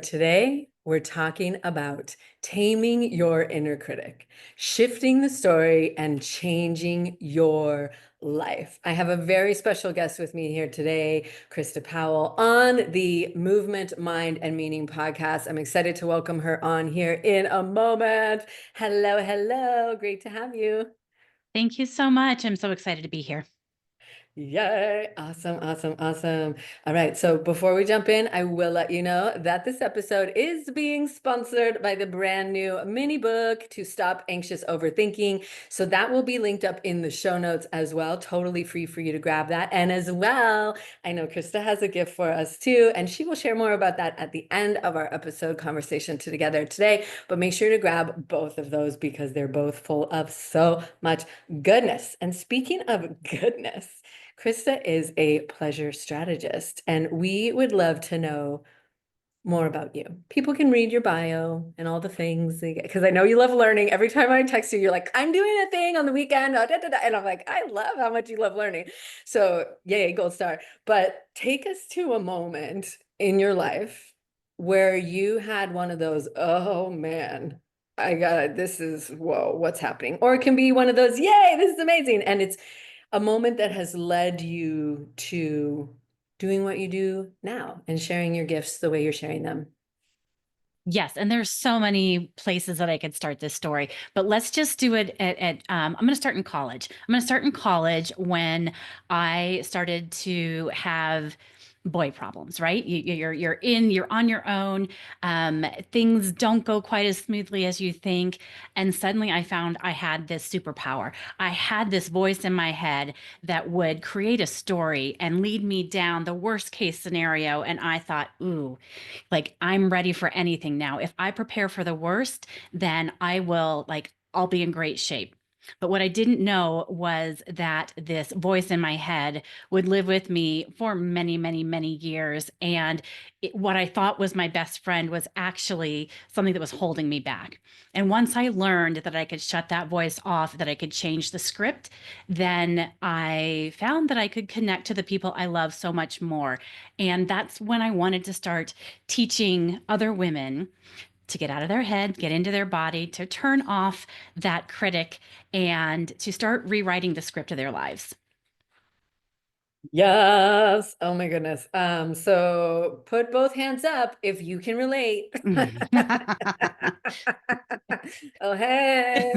Today, we're talking about taming your inner critic, shifting the story, and changing your life. I have a very special guest with me here today, Krista Powell, on the Movement, Mind, and Meaning podcast. I'm excited to welcome her on here in a moment. Hello, hello. Great to have you. Thank you so much. I'm so excited to be here. Yay. Awesome, awesome, awesome. All right. So before we jump in, I will let you know that this episode is being sponsored by the brand new mini book to stop anxious overthinking. So that will be linked up in the show notes as well. Totally free for you to grab that. And as well, I know Krista has a gift for us too, and she will share more about that at the end of our episode conversation together today. But make sure to grab both of those because they're both full of so much goodness. And speaking of goodness, Krista is a pleasure strategist, and we would love to know more about you. People can read your bio and all the things, because I know you love learning. Every time I text you, you're like, I'm doing a thing on the weekend, and I'm like, I love how much you love learning. So yay, gold star. But take us to a moment in your life where you had one of those, oh man, this is, whoa, what's happening? Or it can be one of those, yay, this is amazing. And it's a moment that has led you to doing what you do now and sharing your gifts the way you're sharing them. Yes, and there's so many places that I could start this story, but let's just do it I'm going to start in college. I'm going to start in college when I started to have boy problems, right? You're on your own. Things don't go quite as smoothly as you think, and suddenly I found I had this superpower. I had this voice in my head that would create a story and lead me down the worst case scenario, and I thought, ooh, like I'm ready for anything now. If I prepare for the worst, then I'll be in great shape. But what I didn't know was that this voice in my head would live with me for many, many, many years. And what I thought was my best friend was actually something that was holding me back. And once I learned that I could shut that voice off, that I could change the script, then I found that I could connect to the people I love so much more. And that's when I wanted to start teaching other women to get out of their head, get into their body, to turn off that critic, and to start rewriting the script of their lives. Yes. Oh my goodness. So put both hands up if you can relate. Oh, hey.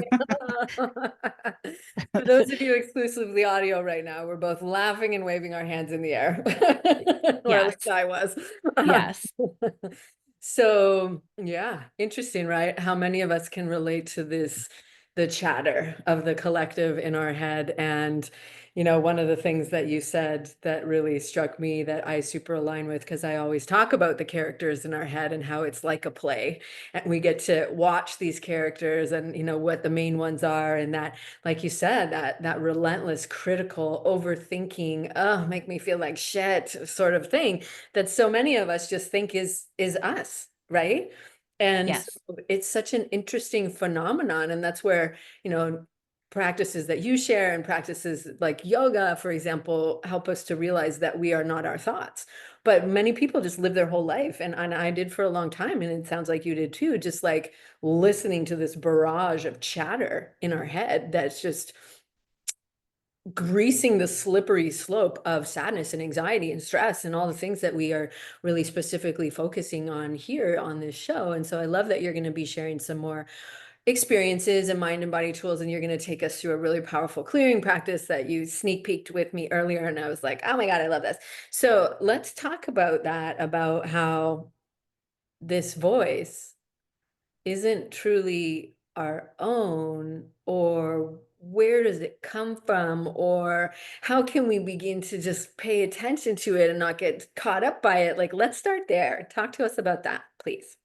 For those of you exclusively audio right now, we're both laughing and waving our hands in the air. Or at least Yes. I was. Yes. So yeah, interesting, right? How many of us can relate to this, the chatter of the collective in our head. And one of the things that you said that really struck me that I super align with, because I always talk about the characters in our head and how it's like a play, and we get to watch these characters and what the main ones are, and that, like you said, that relentless, critical, overthinking, oh, make me feel like shit sort of thing that so many of us just think is us, right? And Yes. so it's such an interesting phenomenon, and that's where practices that you share and practices like yoga, for example, help us to realize that we are not our thoughts. But many people just live their whole life, and I did for a long time, and it sounds like you did too, just like listening to this barrage of chatter in our head that's just greasing the slippery slope of sadness and anxiety and stress and all the things that we are really specifically focusing on here on this show. And so I love that you're going to be sharing some more experiences and mind and body tools, and you're going to take us through a really powerful clearing practice that you sneak peeked with me earlier, and I was like, oh my God, I love this. So let's talk about that, about how this voice isn't truly our own, or where does it come from, or how can we begin to just pay attention to it and not get caught up by it? Like, let's start there. Talk to us about that, please.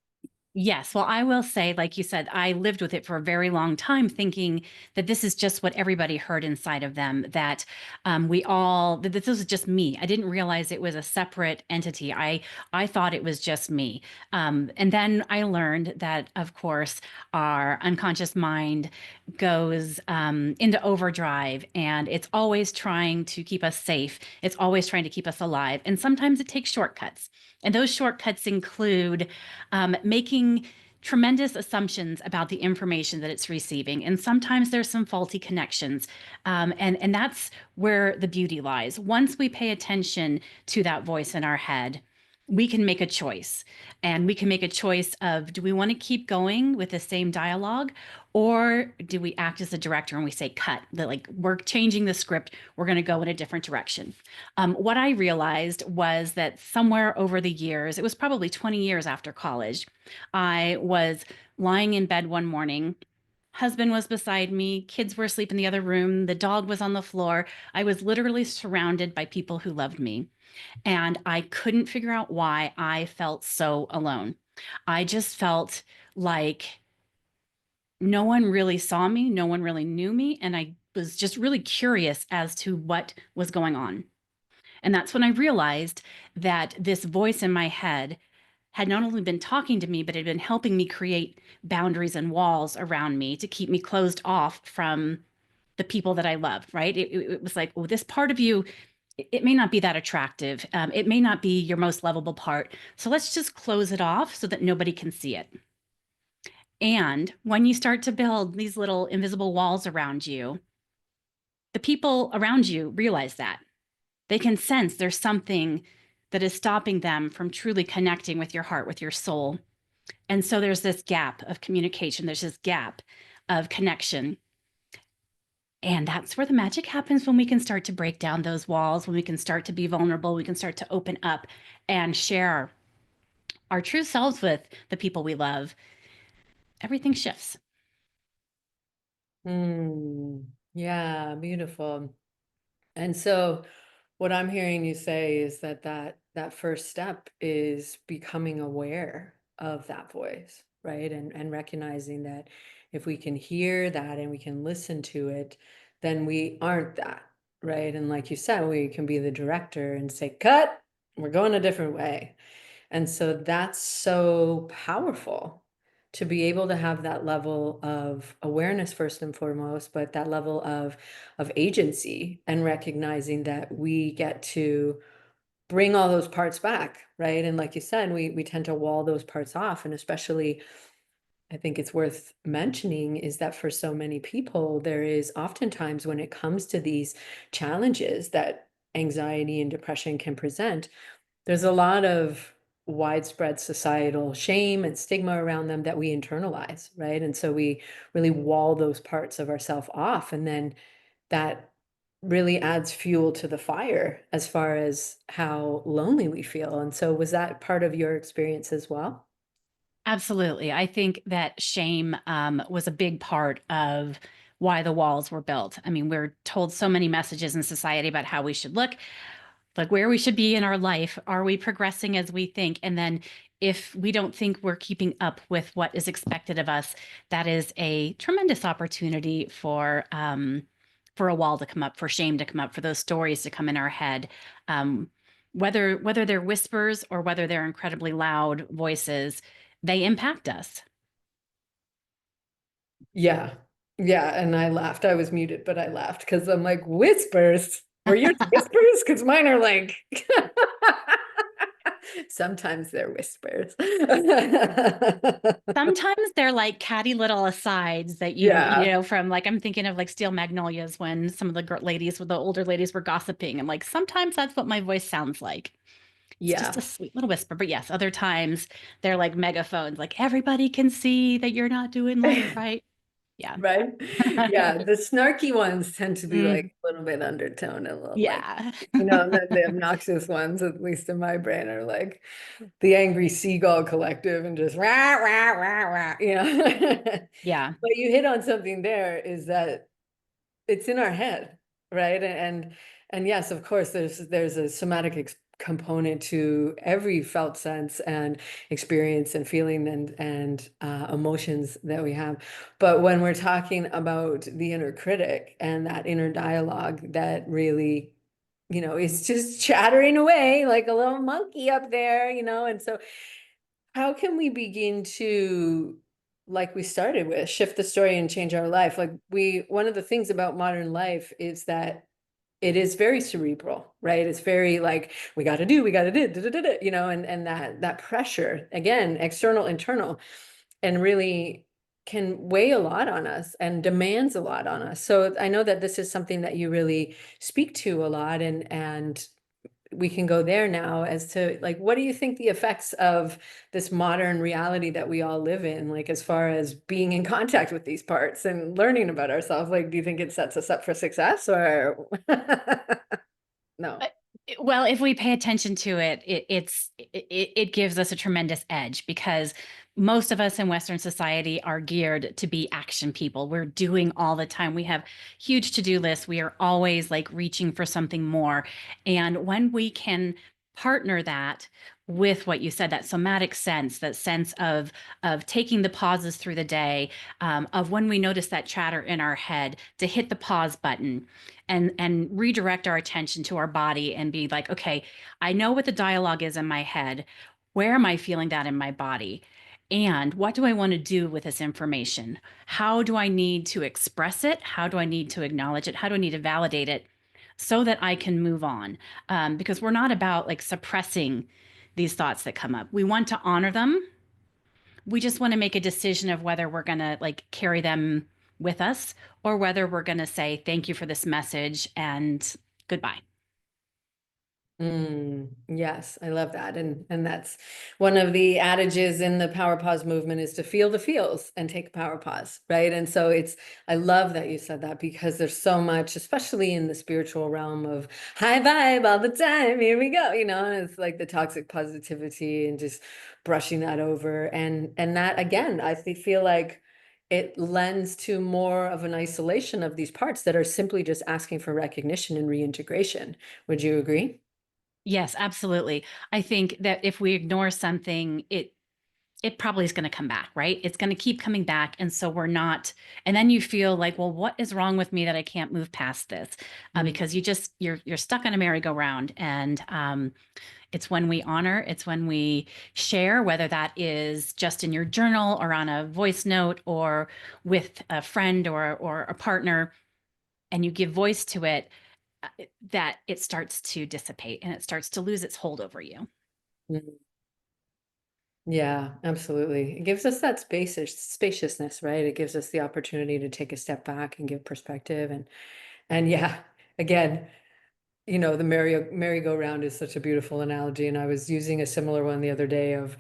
Yes. Well, I will say, like you said, I lived with it for a very long time, thinking that this is just what everybody heard inside of them, that that this was just me. I didn't realize it was a separate entity. I thought it was just me. And then I learned that, of course, our unconscious mind goes into overdrive, and it's always trying to keep us safe. It's always trying to keep us alive. And sometimes it takes shortcuts. And those shortcuts include making tremendous assumptions about the information that it's receiving. And sometimes there's some faulty connections. And that's where the beauty lies. Once we pay attention to that voice in our head, we can make a choice. And we can make a choice of, do we want to keep going with the same dialogue? Or do we act as a director and we say, cut, that like we're changing the script, we're going to go in a different direction. What I realized was that somewhere over the years, it was probably 20 years after college, I was lying in bed one morning. Husband was beside me, kids were asleep in the other room, the dog was on the floor. I was literally surrounded by people who loved me. And I couldn't figure out why I felt so alone. I just felt like no one really saw me, no one really knew me. And I was just really curious as to what was going on. And that's when I realized that this voice in my head had not only been talking to me, but had been helping me create boundaries and walls around me to keep me closed off from the people that I love, right? It was like, oh, this part of you, it may not be that attractive. It may not be your most lovable part. So let's just close it off so that nobody can see it. And when you start to build these little invisible walls around you, the people around you realize that. They can sense there's something that is stopping them from truly connecting with your heart, with your soul. And so there's this gap of communication, there's this gap of connection. And that's where the magic happens, when we can start to break down those walls, when we can start to be vulnerable, we can start to open up and share our true selves with the people we love. Everything shifts. Mm, yeah, beautiful. And so what I'm hearing you say is that that first step is becoming aware of that voice, right? And recognizing that if we can hear that and we can listen to it, then we aren't that, right? And like you said, we can be the director and say, cut, we're going a different way. And so that's so powerful to be able to have that level of awareness first and foremost, but that level of agency and recognizing that we get to bring all those parts back, right? And like you said, we tend to wall those parts off. And especially, I think it's worth mentioning is that for so many people, there is oftentimes when it comes to these challenges that anxiety and depression can present, there's a lot of widespread societal shame and stigma around them that we internalize, right? And so we really wall those parts of ourselves off. And then that really adds fuel to the fire as far as how lonely we feel. And so was that part of your experience as well? Absolutely. I think that shame was a big part of why the walls were built. I mean, we're told so many messages in society about how we should look, like where we should be in our life. Are we progressing as we think? And then if we don't think we're keeping up with what is expected of us, that is a tremendous opportunity for a wall to come up, for shame to come up, for those stories to come in our head. Whether they're whispers or whether they're incredibly loud voices, they impact us. Yeah. Yeah. And I laughed. I was muted, but I laughed because I'm like, whispers. Were yours whispers? Because mine are like, sometimes they're whispers. Sometimes they're like catty little asides that Yeah. from like, I'm thinking of like Steel Magnolias, when some of the ladies, with the older ladies, were gossiping. And like, sometimes that's what my voice sounds like. It's just a Yeah. sweet little whisper. But yes, other times they're like megaphones, like everybody can see that you're not doing life right. Yeah. Right? Yeah, the snarky ones tend to be like Mm, a little bit undertone, a little like, yeah. and then the obnoxious ones, at least in my brain, are like the angry seagull collective and just rah, rah, rah, rah, Yeah. But you hit on something there is that it's in our head, right? And yes, of course, there's a somatic component to every felt sense and experience and feeling and emotions that we have. But when we're talking about the inner critic and that inner dialogue that really, is just chattering away like a little monkey up there, and so how can we begin to, like we started with, shift the story and change our life? Like one of the things about modern life is that it is very cerebral, right? It's very like, we got to do, da, da, da, da, and that pressure, again, external, internal, and really can weigh a lot on us and demands a lot on us. So I know that this is something that you really speak to a lot, and we can go there now as to like, what do you think the effects of this modern reality that we all live in, like as far as being in contact with these parts and learning about ourselves, like, do you think it sets us up for success or no? Uh, Well, if we pay attention to it, it gives us a tremendous edge because most of us in Western society are geared to be action people. We're doing all the time. We have huge to-do lists. We are always like reaching for something more. And when we can partner that with what you said, that somatic sense, that sense of taking the pauses through the day, of when we notice that chatter in our head, to hit the pause button and redirect our attention to our body and be like, okay, I know what the dialogue is in my head. Where am I feeling that in my body? And what do I want to do with this information? How do I need to express it? How do I need to acknowledge it? How do I need to validate it so that I can move on? Because we're not about like suppressing these thoughts that come up. We want to honor them. We just want to make a decision of whether we're going to like carry them with us or whether we're going to say thank you for this message and goodbye. Yes, I love that. And that's one of the adages in the power pause movement, is to feel the feels and take a power pause, right? And so I love that you said that, because there's so much, especially in the spiritual realm, of high vibe all the time. Here we go, and it's like the toxic positivity and just brushing that over. And that, again, feel like it lends to more of an isolation of these parts that are simply just asking for recognition and reintegration. Would you agree? Yes, absolutely. I think that if we ignore something, it probably is going to come back, right? It's going to keep coming back. And so we're not, and then you feel like, well, what is wrong with me that I can't move past this? Because you're stuck on a merry-go-round. And it's when we honor, it's when we share, whether that is just in your journal or on a voice note or with a friend or a partner, and you give voice to it, that it starts to dissipate and it starts to lose its hold over you. Mhm. Yeah, absolutely. It gives us that spaciousness, right? It gives us the opportunity to take a step back and give perspective, and yeah, again, the merry-go-round is such a beautiful analogy. And I was using a similar one the other day of,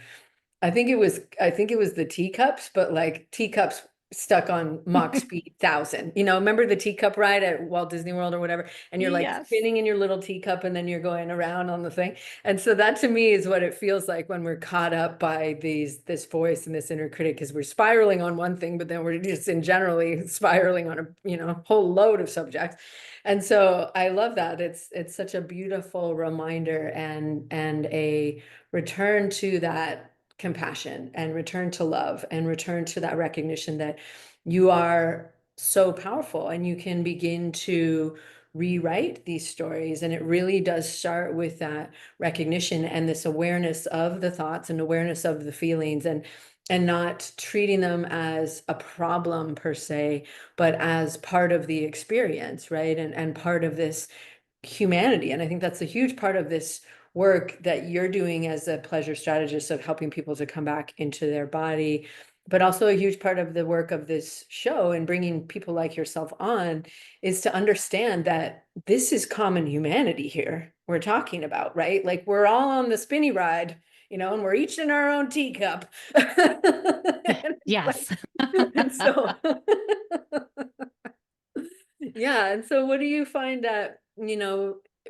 I think it was the teacups, but like teacups stuck on Mach speed 1,000. Remember the teacup ride at Walt Disney World or whatever? And you're like Yes. spinning in your little teacup and then you're going around on the thing. And so that to me is what it feels like when we're caught up by this voice and this inner critic, because we're spiraling on one thing, but then we're just in generally spiraling on a whole load of subjects. And so I love that. It's such a beautiful reminder and a return to that compassion and return to love and return to that recognition that you are so powerful and you can begin to rewrite these stories. And it really does start with that recognition and this awareness of the thoughts and awareness of the feelings, and not treating them as a problem per se, but as part of the experience, right? And part of this humanity. And I think that's a huge part of this work that you're doing as a pleasure strategist, of helping people to come back into their body, but also a huge part of the work of this show and bringing people like yourself on, is to understand that this is common humanity here we're talking about, right? Like we're all on the spinny ride, and we're each in our own teacup. And Yes. and so yeah, and so what do you find that,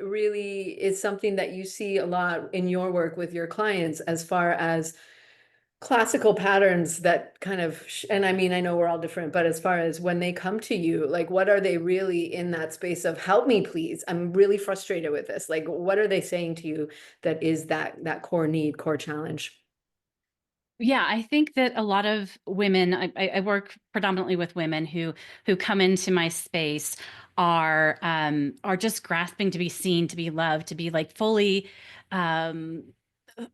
really is something that you see a lot in your work with your clients, as far as classical patterns that kind of, and I mean, I know we're all different, but as far as when they come to you, like what are they really in that space of help me, please? I'm really frustrated with this. Like, what are they saying to you that is that core need, core challenge? Yeah, I think that a lot of women, I work predominantly with women who come into my space are just grasping to be seen, to be loved, to be like um,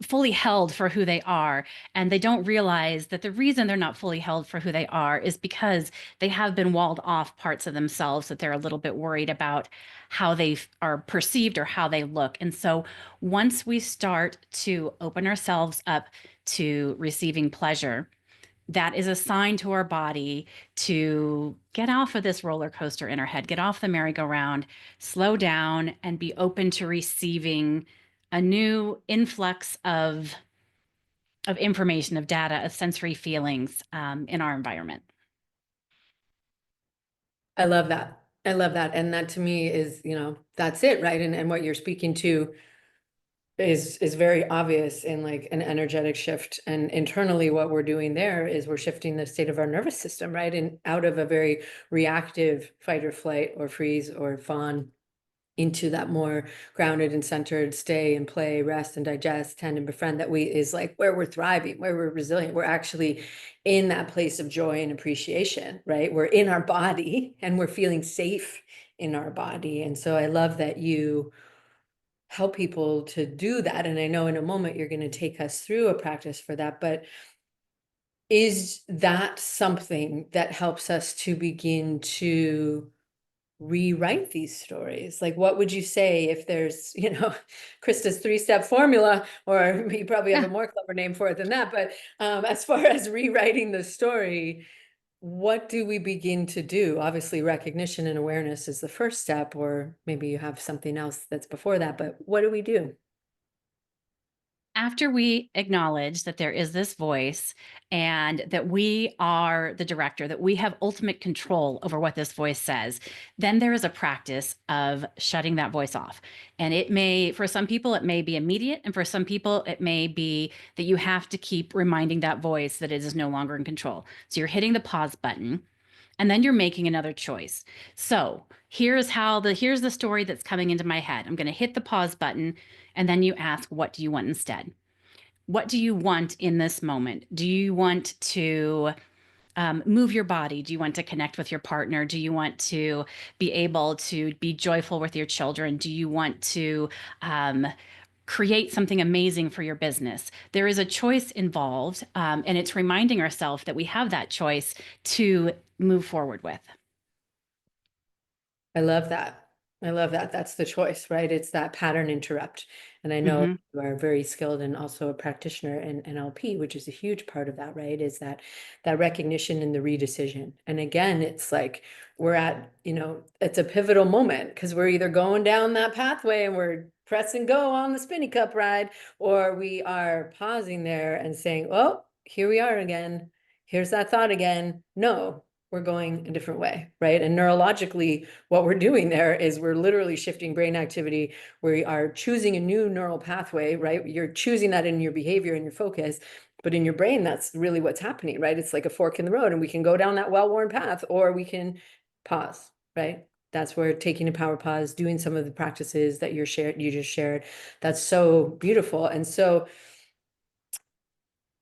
fully held for who they are. And they don't realize that the reason they're not fully held for who they are is because they have been walled off parts of themselves that they're a little bit worried about how they are perceived or how they look. And so once we start to open ourselves up to receiving pleasure, that is a sign to our body to get off of this roller coaster in our head, get off the merry-go-round, slow down, and be open to receiving a new influx of information, of data, of sensory feelings in our environment. I love that. I love that. And that to me is, that's it, right? And what you're speaking to is very obvious in like an energetic shift. And internally, what we're doing there is we're shifting the state of our nervous system, right? And out of a very reactive fight or flight or freeze or fawn into that more grounded and centered stay and play, rest and digest, tend and befriend, that we is like where we're thriving, where we're resilient. We're actually in that place of joy and appreciation, right? We're in our body and we're feeling safe in our body. And so I love that you help people to do that. And I know in a moment you're going to take us through a practice for that, but is that something that helps us to begin to rewrite these stories? Like, what would you say if there's, Krista's 3-step formula, or you probably have a Yeah. more clever name for it than that, but as far as rewriting the story, what do we begin to do? Obviously, recognition and awareness is the first step, or maybe you have something else that's before that, but what do we do? After we acknowledge that there is this voice and that we are the director, that we have ultimate control over what this voice says, then there is a practice of shutting that voice off. And it may, for some people, it may be immediate. And for some people, it may be that you have to keep reminding that voice that it is no longer in control. So you're hitting the pause button and then you're making another choice. So here's the story that's coming into my head. I'm going to hit the pause button, and then you ask, what do you want instead? What do you want in this moment? Do you want to move your body? Do you want to connect with your partner? Do you want to be able to be joyful with your children? Do you want to um, create something amazing for your business? There is a choice involved, and it's reminding ourselves that we have that choice to move forward with. I love that. I love that. That's the choice, right? It's that pattern interrupt. And I know Hmm. you are very skilled and also a practitioner in NLP, which is a huge part of that, right? Is that recognition and the redecision. And again, it's like we're at, it's a pivotal moment because we're either going down that pathway and we're press and go on the spinny cup ride, or we are pausing there and saying, oh, here we are again. Here's that thought again. No, we're going a different way, right? And neurologically, what we're doing there is we're literally shifting brain activity. We are choosing a new neural pathway, right? You're choosing that in your behavior and your focus, but in your brain, that's really what's happening, right? It's like a fork in the road, and we can go down that well-worn path, or we can pause, right? That's where taking a power pause, doing some of the practices that you just shared, that's so beautiful. And so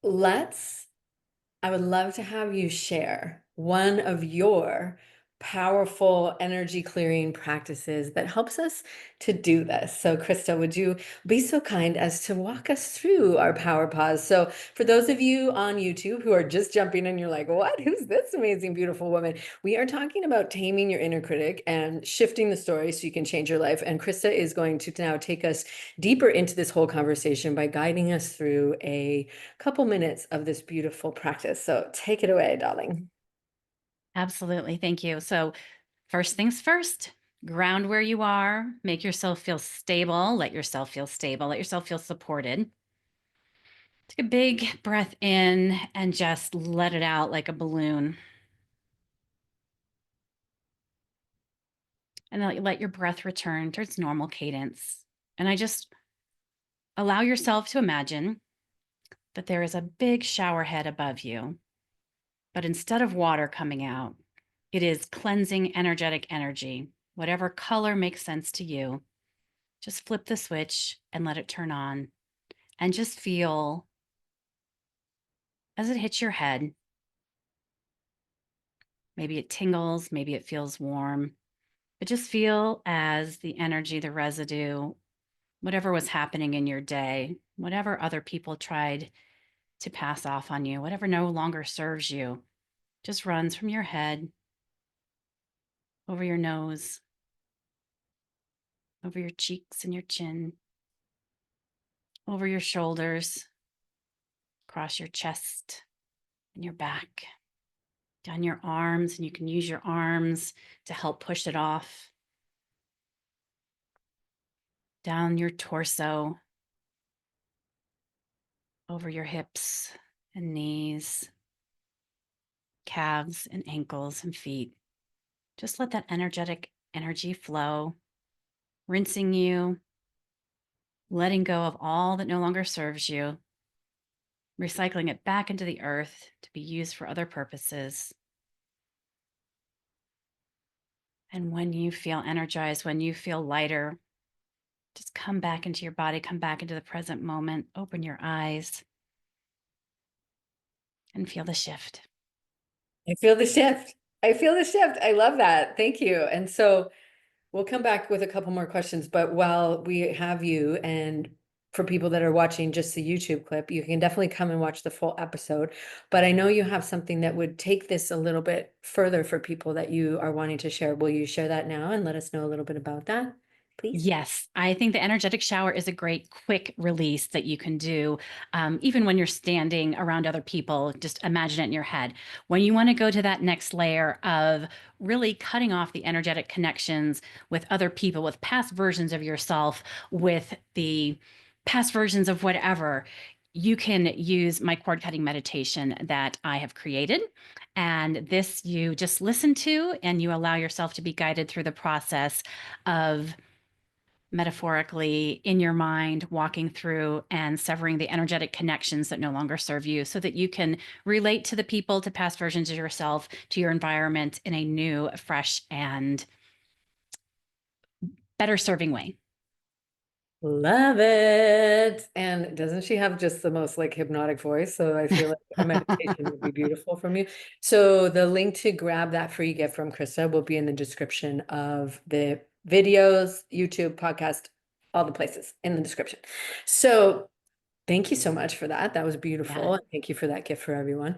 I would love to have you share one of your powerful energy clearing practices that helps us to do this. So, Krista, would you be so kind as to walk us through our power pause? So, for those of you on YouTube who are just jumping in, you're like, what? Who's this amazing, beautiful woman? We are talking about taming your inner critic and shifting the story so you can change your life. And Krista is going to now take us deeper into this whole conversation by guiding us through a couple minutes of this beautiful practice. So take it away, darling. Absolutely. Thank you. So, first things first, ground where you are, make yourself feel stable, let yourself feel stable, let yourself feel supported. Take a big breath in and just let it out like a balloon. And then let your breath return to its normal cadence. And I just allow yourself to imagine that there is a big shower head above you, but instead of water coming out, it is cleansing, energetic energy. Whatever color makes sense to you, just flip the switch and let it turn on. And just feel as it hits your head. Maybe it tingles, maybe it feels warm, but just feel as the energy, the residue, whatever was happening in your day, whatever other people tried to pass off on you, whatever no longer serves you, just runs from your head, over your nose, over your cheeks and your chin, over your shoulders, across your chest and your back, down your arms, and you can use your arms to help push it off, down your torso, over your hips and knees, calves and ankles and feet. Just let that energetic energy flow, rinsing you, letting go of all that no longer serves you, recycling it back into the earth to be used for other purposes. And when you feel energized, when you feel lighter, just come back into your body, come back into the present moment, open your eyes, and feel the shift. I feel the shift. I feel the shift. I love that. Thank you. And so we'll come back with a couple more questions, but while we have you, and for people that are watching just the YouTube clip, you can definitely come and watch the full episode. But I know you have something that would take this a little bit further for people that you are wanting to share. Will you share that now and let us know a little bit about that, please? Yes, I think the energetic shower is a great quick release that you can do even when you're standing around other people. Just imagine it in your head. When you want to go to that next layer of really cutting off the energetic connections with other people, with past versions of yourself, with the past versions of whatever, you can use my cord cutting meditation that I have created. And this you just listen to and you allow yourself to be guided through the process of metaphorically in your mind, walking through and severing the energetic connections that no longer serve you so that you can relate to the people, to past versions of yourself, to your environment in a new, fresh, and better serving way. Love it. And doesn't she have just the most like hypnotic voice? So I feel like a meditation would be beautiful from you. So the link to grab that free gift from Krista will be in the description of the videos, YouTube, podcast, all the places in the description. So thank you so much for that. That was Yeah. beautiful. Thank you for that gift for everyone.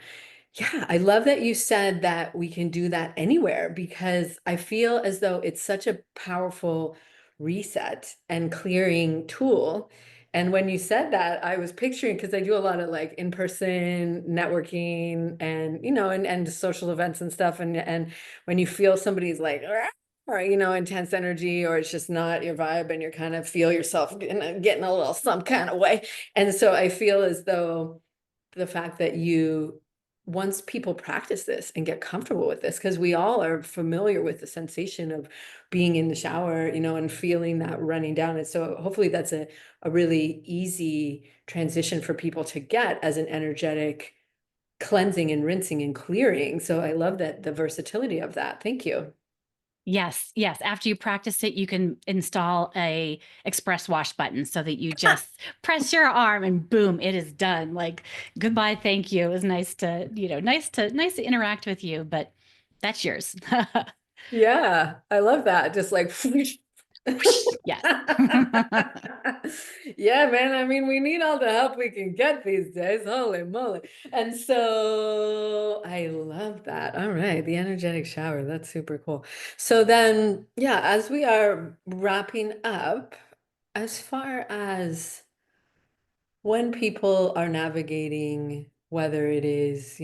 Yeah, I love that you said that we can do that anywhere, because I feel as though it's such a powerful reset and clearing tool. And when you said that, I was picturing, because I do a lot of like in-person networking and, and social events and stuff. And when you feel somebody's like, "Rah," or, intense energy, or it's just not your vibe and you kind of feel yourself getting a little some kind of way. And so I feel as though the fact that once people practice this and get comfortable with this, because we all are familiar with the sensation of being in the shower, and feeling that running down. And so hopefully that's a really easy transition for people to get as an energetic cleansing and rinsing and clearing. So I love that, the versatility of that. Thank you. Yes, yes. After you practice it, you can install a express wash button so that you just press your arm and boom, it is done. Like goodbye, thank you. It was nice to, nice to interact with you, but that's yours. Yeah, I love that. Just like Yes. yeah, man. I mean, we need all the help we can get these days. Holy moly. And so I love that. All right, the energetic shower. That's super cool. So then, yeah, as we are wrapping up, as far as when people are navigating, whether it is,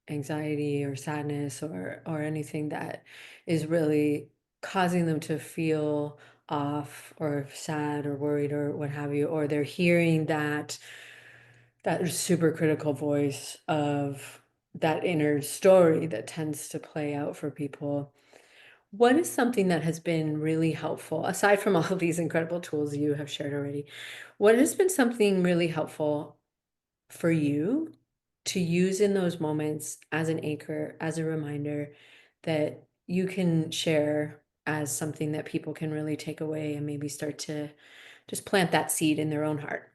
anxiety or sadness, or anything that is really causing them to feel off or sad or worried or what have you, or they're hearing that super critical voice of that inner story that tends to play out for people. What is something that has been really helpful, aside from all of these incredible tools you have shared already? What has been something really helpful for you to use in those moments as an anchor, as a reminder that you can share as something that people can really take away and maybe start to just plant that seed in their own heart?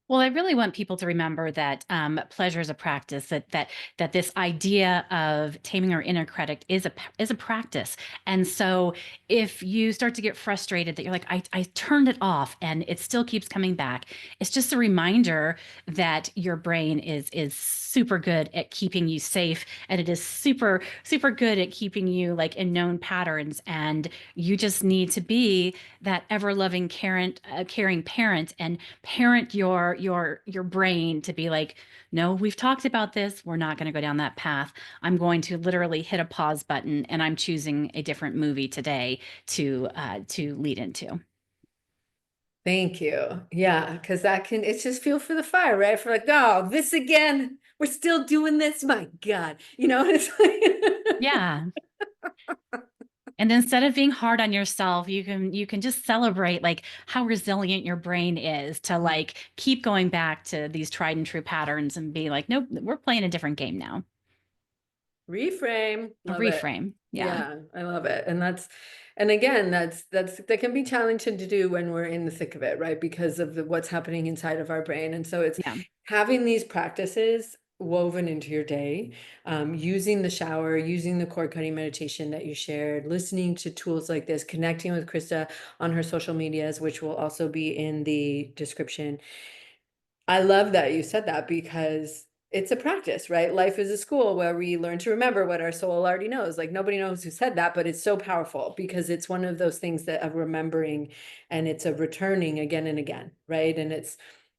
Well, I really want people to remember that pleasure is a practice. That this idea of taming our inner critic is a practice. And so, if you start to get frustrated that you're like, I turned it off and it still keeps coming back, it's just a reminder that your brain is super good at keeping you safe, and it is super good at keeping you like in known patterns. And you just need to be that ever loving, caring parent and parent your brain to be like, no, we've talked about this, we're not going to go down that path. I'm going to literally hit a pause button, and I'm choosing a different movie today to lead into. Thank you. Yeah, because that can, it's just fuel for the fire, right? For like, oh, this again, we're still doing this. My God, it's like, Yeah. And instead of being hard on yourself, you can just celebrate like how resilient your brain is to like keep going back to these tried and true patterns and be like, nope, we're playing a different game now. reframe. A Love it. reframe. Yeah. Yeah, I love it. And again, that can be challenging to do when we're in the thick of it, right? Because of what's happening inside of our brain. And so it's Yeah. having these practices woven into your day, using the shower, using the cord cutting meditation that you shared, listening to tools like this, connecting with Krista on her social medias, which will also be in the description. I love that you said that because it's a practice, right? Life is a school where we learn to remember what our soul already knows. Like nobody knows who said that, but it's so powerful because it's one of those things that of remembering and it's a returning again and again, right? And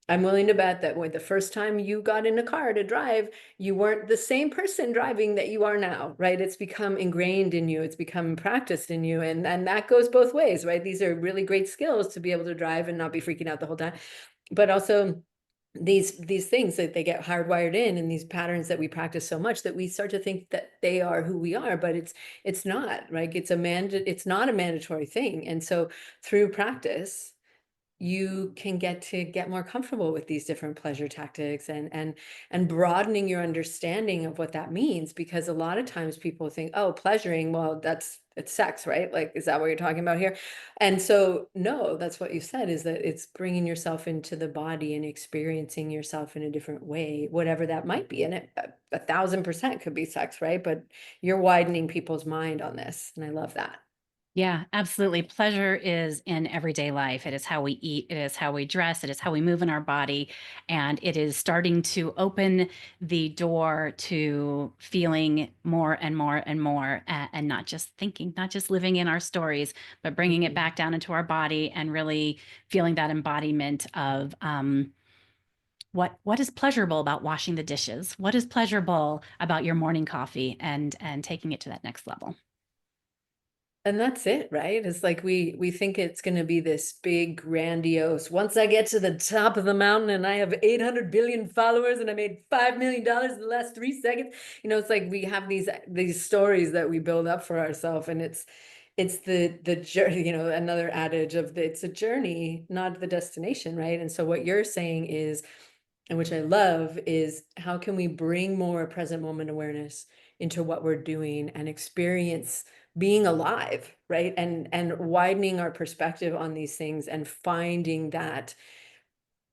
I'm willing to bet that when the first time you got in a car to drive, you weren't the same person driving that you are now, right? It's become ingrained in you, it's become practiced in you, and that goes both ways, right? These are really great skills to be able to drive and not be freaking out the whole time, but also these things that they get hardwired in and these patterns that we practice so much that we start to think that they are who we are, but it's not, right? It's not a mandatory thing. And so through practice you can get more comfortable with these different pleasure tactics and broadening your understanding of what that means, because a lot of times people think, oh, pleasuring, well, it's sex, right? Like, is that what you're talking about here? And so no, that's what you said, is that it's bringing yourself into the body and experiencing yourself in a different way, whatever that might be. And it 1,000% could be sex, right? But you're widening people's mind on this, and I love that. Yeah, absolutely. Pleasure is in everyday life. It is how we eat, it is how we dress, it is how we move in our body. And it is starting to open the door to feeling more and more and more, and not just thinking, not just living in our stories, but bringing it Mhm. back down into our body and really feeling that embodiment of what is pleasurable about washing the dishes? What is pleasurable about your morning coffee, and taking it to that next level. And that's it, right? It's like we think it's going to be this big grandiose. Once I get to the top of the mountain and I have 800 billion followers and I made $5 million in the last 3 seconds, it's like we have these stories that we build up for ourselves, and it's the journey. Another adage of it's a journey, not the destination, right? And so what you're saying is, and which I love, is how can we bring more present moment awareness into what we're doing and experience being alive, right? And widening our perspective on these things and finding that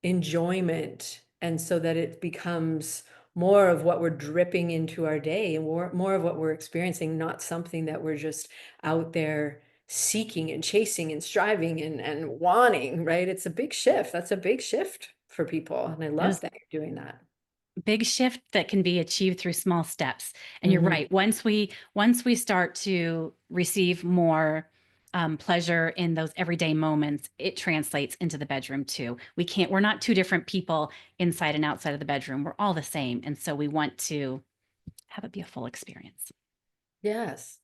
enjoyment, and so that it becomes more of what we're dripping into our day and more of what we're experiencing, not something that we're just out there seeking and chasing and striving and wanting, right? It's a big shift. That's a big shift for people, and I love that you're doing that. Big shift that can be achieved through small steps. And you're Mhm. right. Once we start to receive more pleasure in those everyday moments, it translates into the bedroom too. We're not two different people inside and outside of the bedroom. We're all the same. And so we want to have it be a full experience. Yes.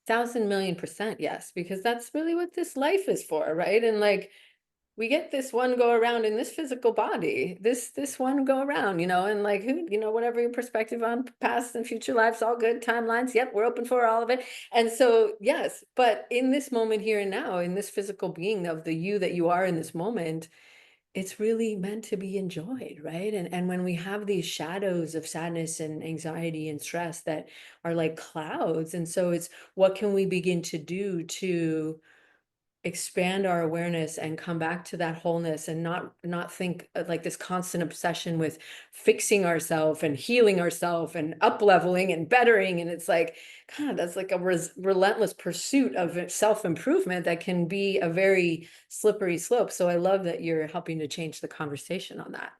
1,000,000,000% yes, because that's really what this life is for, right? And like we get this one go around in this physical body, this one go around, and like who, whatever your perspective on past and future lives, all good timelines. Yep, we're open for all of it. And so, yes, but in this moment here and now, in this physical being of the you that you are in this moment, it's really meant to be enjoyed, right? And when we have these shadows of sadness and anxiety and stress that are like clouds, and so it's what can we begin to do to expand our awareness and come back to that wholeness, and not think like this constant obsession with fixing ourselves and healing ourselves and up leveling and bettering. And it's like, God, that's like a relentless pursuit of self-improvement that can be a very slippery slope. So I love that you're helping to change the conversation on that.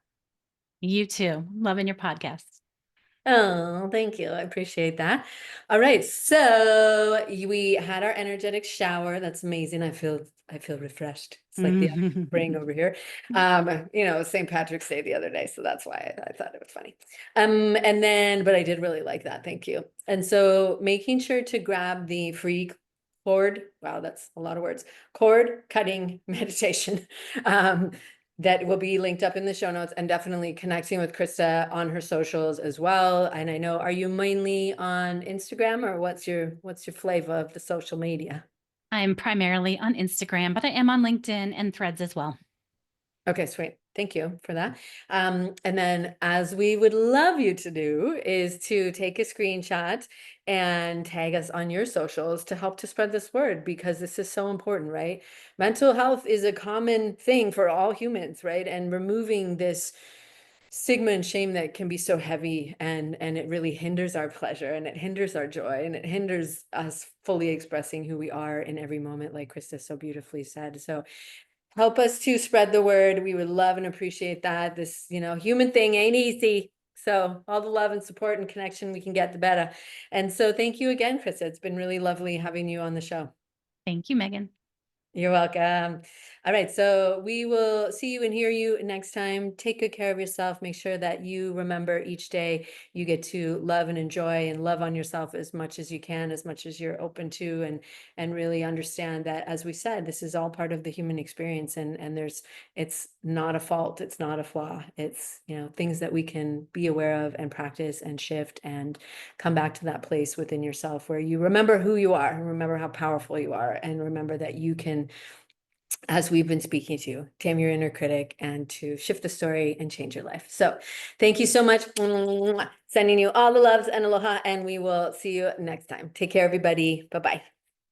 You too. Loving your podcast. Oh, thank you. I appreciate that. All right. So we had our energetic shower. That's amazing. I feel refreshed. It's like the spring over here. St. Patrick's Day the other day, so that's why I thought it was funny. And then, but I did really like that. Thank you. And so making sure to grab the free cord. Wow, that's a lot of words. Cord cutting meditation. Um, that will be linked up in the show notes, and definitely connecting with Krista on her socials as well. And I know, are you mainly on Instagram, or what's your flavor of the social media? I'm primarily on Instagram, but I am on LinkedIn and Threads as well. Okay, sweet. Thank you for that. And then, as we would love you to do, is to take a screenshot and tag us on your socials to help to spread this word, because this is so important, right? Mental health is a common thing for all humans, right? And removing this stigma and shame that can be so heavy, and it really hinders our pleasure, and it hinders our joy, and it hinders us fully expressing who we are in every moment, like Krista so beautifully said. So help us to spread the word. We would love and appreciate that. This, human thing ain't easy. So all the love and support and connection we can get, the better. And so thank you again, Krista. It's been really lovely having you on the show. Thank you, Megan. You're welcome. All right, so we will see you and hear you next time. Take good care of yourself. Make sure that you remember each day you get to love and enjoy and love on yourself as much as you can, as much as you're open to, and really understand that, as we said, this is all part of the human experience, and it's not a fault, it's not a flaw. It's, things that we can be aware of and practice and shift and come back to that place within yourself where you remember who you are, and remember how powerful you are, and remember that you can, as we've been speaking to, tame your inner critic and to shift the story and change your life. So thank you so much. Sending you all the loves and aloha, and we will see you next time. Take care, everybody. Bye-bye.